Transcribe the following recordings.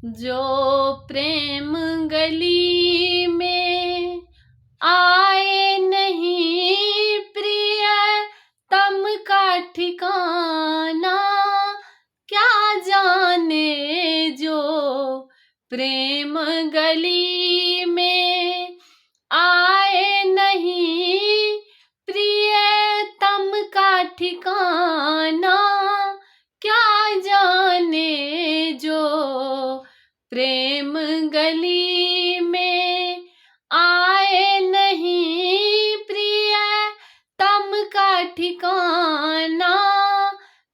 जो प्रेम गली में आए नहीं प्रिय तम का ठिकाना, क्या जाने जो प्रेम गली में आए नहीं प्रिय तम का ठिकाना, क्या जाने जो प्रेम गली में आए नहीं प्रिय तम का ठिकाना,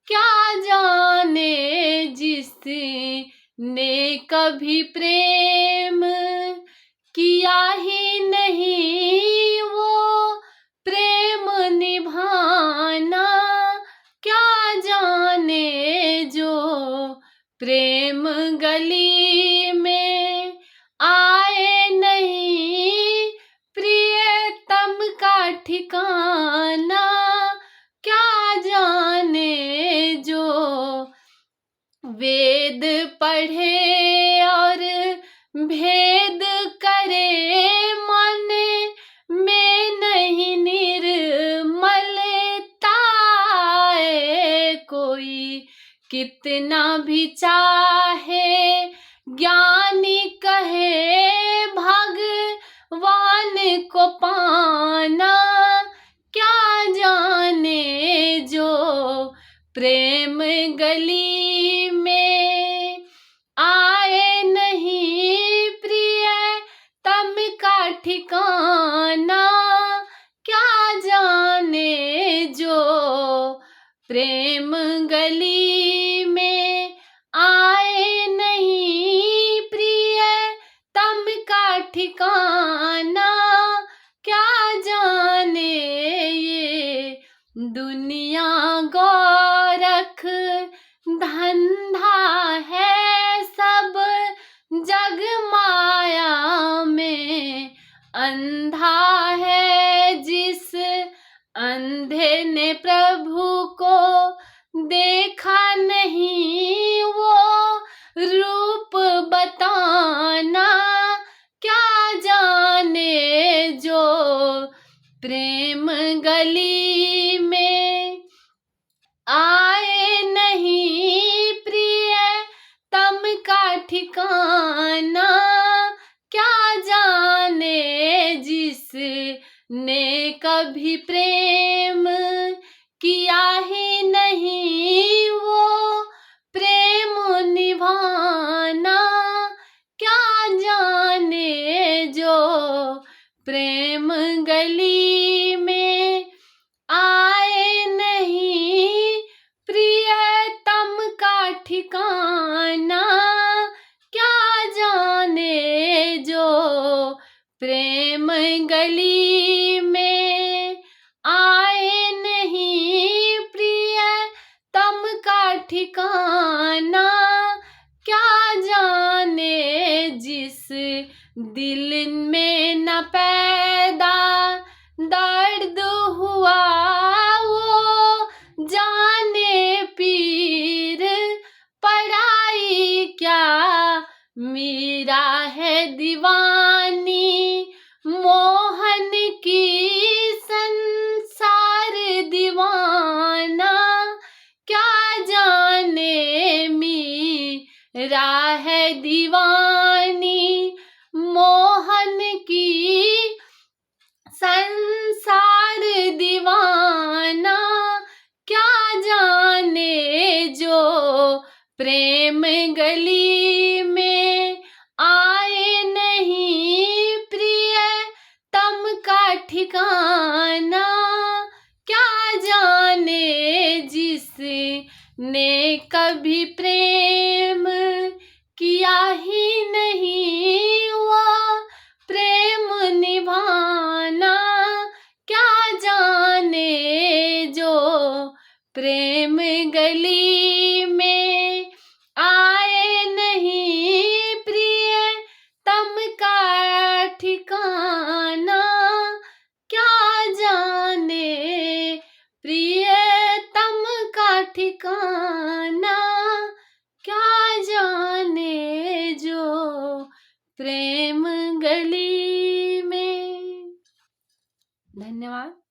क्या जाने जिसने कभी प्रेम किया ही नहीं वो प्रेम निभाना, क्या जाने जो प्रेम गली में आए नहीं प्रियतम का ठिकाना, क्या जाने जो वेद पढ़े और भेद करे मन में नहीं निर्मलता, कोई कितना भी चाहे ज्ञानी कहे भगवान को पाना, क्या जाने जो प्रेम गली में आए नहीं प्रिय तम का ठिकाना, क्या जाने जो प्रेम गली में आए नहीं प्रिय तम का ठिकाना, क्या जाने ये दुनिया गोरख धंधा है, सब जग माया में अंधा है, जिस अंधे ने प्रभु को देखा नहीं वो रूप बताना, क्या जाने जो प्रेम गली में आए नहीं प्रिय तम का ठिकाना, क्या जाने जिसने कभी प्रेम किया ही नहीं वो प्रेम निभाना, क्या जाने जो प्रेम गली में आए नहीं प्रियतम का ठिकाना, क्या जाने जो प्रेम गली में आए नहीं प्रियतम का ठिकाना, क्या जाने जिस दिल में न पैदा दर्द हुआ वो जाने पीर पढ़ाई, क्या मीरा है दीवानी मोहन की संसार दीवाना, क्या जाने मीरा है दीवानी मोहन की संसार दीवाना, क्या जाने जो प्रेम गली में आए नहीं प्रिय तम का ठिकाना, क्या जाने जिसने कभी प्रेम किया ही नहीं वो प्रेम निभाना, क्या जाने जो प्रेम गली में आए नहीं प्रेम गली में। धन्यवाद।